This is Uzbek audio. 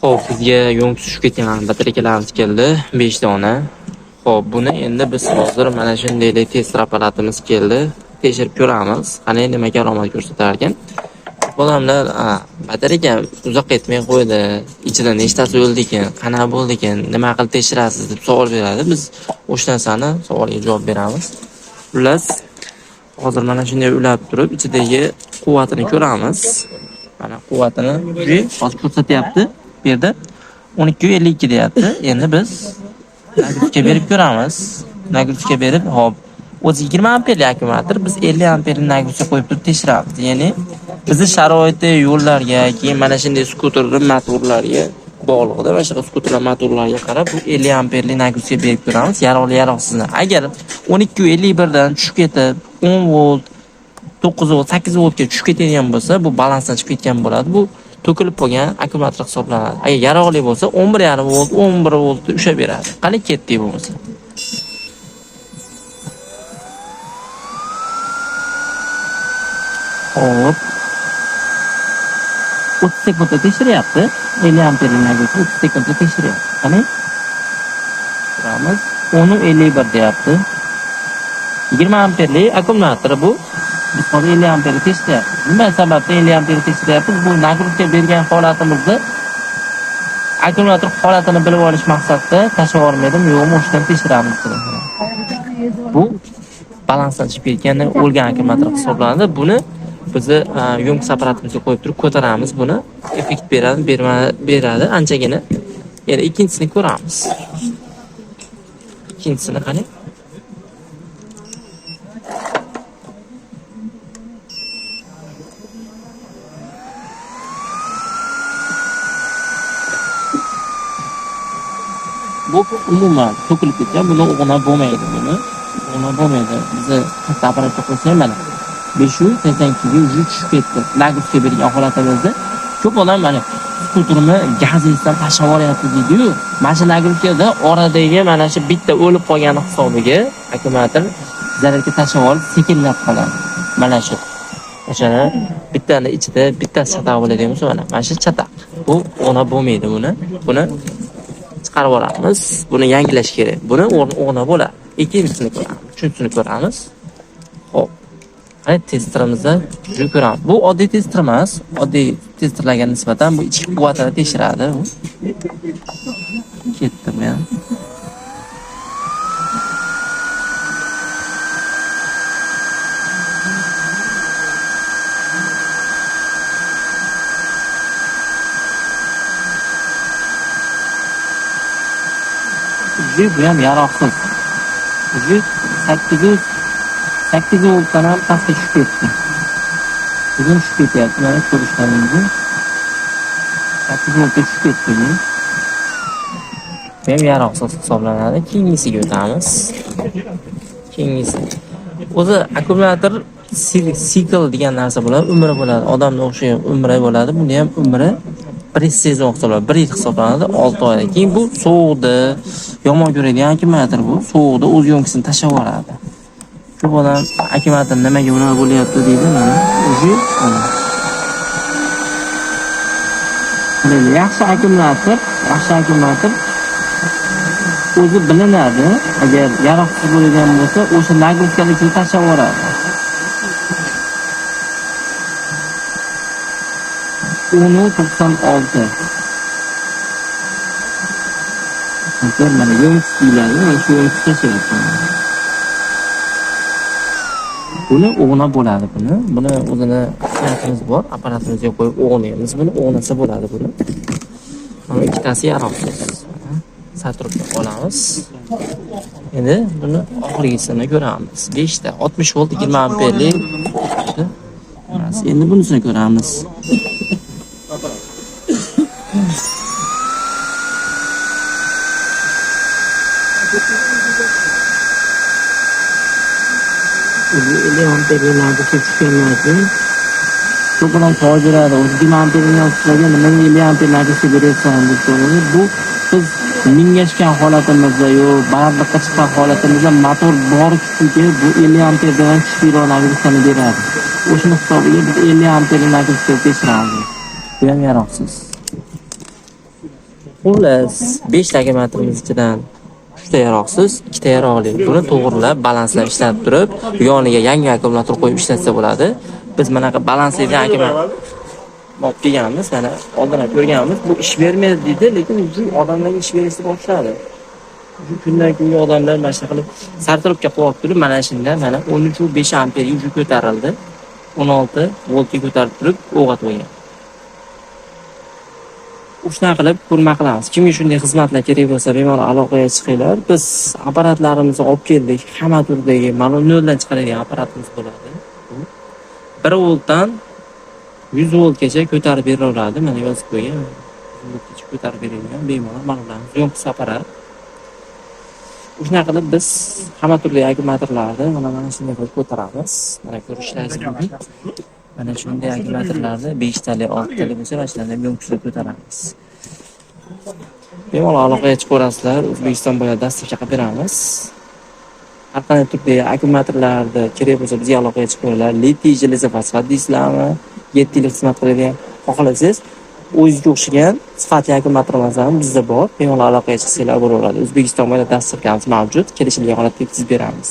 Xo'p, bizga yung tushib ketgan batareykalarimiz keldi, 5 dona. Xo'p, buni endi biz hozir mana shunday test apparatimiz keldi. Tekshirib ko'ramiz. Qani nima karomat ko'rsatar ekan. Odamlar batareyka uzoq ketmay qo'ydi. Ichida nechtasi o'ldi ekan, qanaqa bo'ldi ekan, nima qilib tekshirasiz deb savol beradi. Biz o'sha narsani savolga javob beramiz. Xullas, hozir mana shunday ulab turib, ichidagi quvvatini ko'ramiz. Mana quvvatini hozir ko'rsatyapti. Bu yerda 12.52 deyapti. Endi biz nagruzka berib ko'ramiz. Nagruzka berib, hop, o'zi 20 amperli akkumulyator, biz 50 amperli nagruzka qo'yib turib tekshiramiz. Ya'ni bizni sharoitda yo'llarga, keyin mana shunday skuterlar, motorlarga bog'liqda, mana shu skuterlar, motorlarga qarab bu 50 amperli nagruzka berib ko'ramiz. Yaroqli yaroqsizni. Agar 12.51 dan tushib ketib 10 volt, 9 volt, 8 voltga tushib ketadigan bo'lsa, bu balansdan chiqib ketgan bo'ladi. Bu to'kilib qolgan akkumulyator hisoblanadi. Agar yaroqli bo'lsa 11.5 volt, 11 voltda ushaveradi. Qani ketdi bo'lsa. Hop. 30 sekundda tekshiryapti. 50 amperli nagruzka 30 sekundda tekshiryapti. Qani? Ko'ramiz. 10.51 deyapti. 20 amperli akkumulyator bu. Biz hozir 50 amperli tekshiryapmiz. Nima sababdan 50 amperli tekshiryapmiz? Bu nagruzka bergan holatimizda akkumulyator holatini bilib olish maqsadida tashlab yubormaydimi, yo'qmi, o'shdan tekshiramiz. Bu balansdan chiqib ketgan o'lgan akkumulyator hisoblanadi. Buni bizni yumk apparatimizga qo'yib turib ko'taramiz. Buni effekt beradi anchagina. Yana ikkinchisini ko'ramiz. Ikkinchisini qani? Bu umuman to'kilib ketgan, buni o'g'na bo'lmaydi. Bizni katta apparatga qo'ysak mana 582 ga tushib ketdi. Nagruzka bergan holatimizda ko'p odam mana skuterni gazingizdan tashlab yuboryapti deydi-yu. Mana shu nagruzkada oradagi mana shu bitta o'lib qolgani hisobiga akkumulyator zaryadga tashlab olib sekinlab qoladi. Mana shu. O'shani bittani ichida bitta chataq bo'ladigan bo'lsa, mana shu chataq. Bu o'g'na bo'lmaydi buni. Buni chiqarib olamiz. Buni yangilash kerak. Buni o'g'na bo'ladi. Ikkinchisini ko'ramiz. Uchinchisini ko'ramiz. Xo'p. Qani testerimizni ko'ramiz. Bu oddiy tester emas. Oddiy testerlarga nisbatan bu ichki quvvatini tekshiradi. Ketdim men. Bu ham yaroqsiz. 8 voltdan ham pastga tushib ketdi. Bugun tushib ketyapti. Mana ko'rishlaringiz. 8 voltga tushib ketdi bu. Bu ham yaroqsiz hisoblanadi. Keyingisiga o'tamiz. Keyingisi. O'zi akkumulyator sikl degan narsa bo'ladi, umri bo'ladi. Odamga o'xshagan umri bo'ladi. Buni ham umri 1 sezon hisoblanadi. 1 yil hisoblanadi 6 oyda. Keyin bu sovuqda yomon ko'radigan akkumulyator bu. Sovuqda o'z yo'nkisini tashlab yuboradi. Shu odam akkumulyator nimaga unaqa bo'lyapti deydi mana. O'zi yaxshi akkumulyator o'zi bilinadi. Agar yaroqsiz bo'lgan bo'lsa, o'sha nagruzkalikni tashlab yuboradi. 10.96. Mana yo'ntish deyiladi, shu yo'ntish tashlayapti. Buni o'g'na bo'ladi buni. Buni o'zini apparatimiz bor. Apparatimizga qo'yib o'g'naymiz. Buni o'g'nasa bo'ladi buni. Mana ikkitasi yaroqsiz. Satrubni olamiz. Endi buni oxirgisini ko'ramiz. 5 ta 60 volt 20 amperli. Endi bunisini ko'ramiz. Ele amperli nagruzka tushganlardan ko'p odam savol beradi. 20 amperli nagruzkaga nimaga 50 amperli nagruzka beryapsan deb so'raydi. Bu biz mingashgan holatimizda balandlikqa chiqqan holatimizda motor bor kuchiga bu 50 amperdan kuchliroq nagruzkani beradi. O'shani hisobiga biz 50 amperli nagruzka tekshiramiz. Bu ham yaroqsiz. Xullas, 5 ta akkumulyatorimiz ichidan 3 ta yaroqsiz, 2 ta yaroqli. Buni to'g'rilab, balanslab ishlatib turib, yoniga yangi akkumulyator qo'yib ishlatsa bo'ladi. Biz bunaqa balanslaydigan akkumulyator olib kelganmiz, mana oldin ham ko'rganmiz. Bu ish bermaydi deydi, lekin bu odamlarga ish berishni boshladi. Kundan kunga odamlar mana shunaqa qilib sartaroqqa qo'yib turib, mana shunda mana 13.5 amperga uchi ko'tarildi. 16 voltga ko'tarib turib o'g'at qo'ygan. Shunaqa qilib ko'rma qilamiz. Kimga shunday xizmatlar kerak bo'lsa, bemalol aloqaga chiqinglar. Biz apparatlarimizni olib keldik. Hamma turdagi mana noldan chiqaradigan apparatimiz bo'ladi. 1 voltdan 100 voltgacha ko'tarib beraveradi. Mana yozib qo'ygan. 100 voltgacha ko'tarib beradigan bemalol mana yo'nqis apparat. Shunaqa qilib biz hamma turdagi akkumulyatorlarni mana shunday qilib ko'taramiz. Mana ko'rishlaringiz mumkin. Mana shunday akkumulyatorlarni 5 tali, 6 tali bo'lsa, mana shunday yo'nqisda ko'taramiz. Bemalol aloqaga chiqaverasizlar. O'zbekiston bo'ylab dastavka qilib beramiz. Har qanday turdagi akkumulyatorlarni kerak bo'lsa bizga aloqaga chiqinglar. Litiy железо fosfat deysizlarmi? 7 yil xizmat qiladigan xohlasangiz, o'zingizga o'xshagan sifatli akkumulyatorlar ham bizda bor. Bemalol aloqaga chiqsanglar bo'laveradi. O'zbekiston bo'ylab dastavkamiz mavjud. Kelishilgan holatda yetkazib beramiz.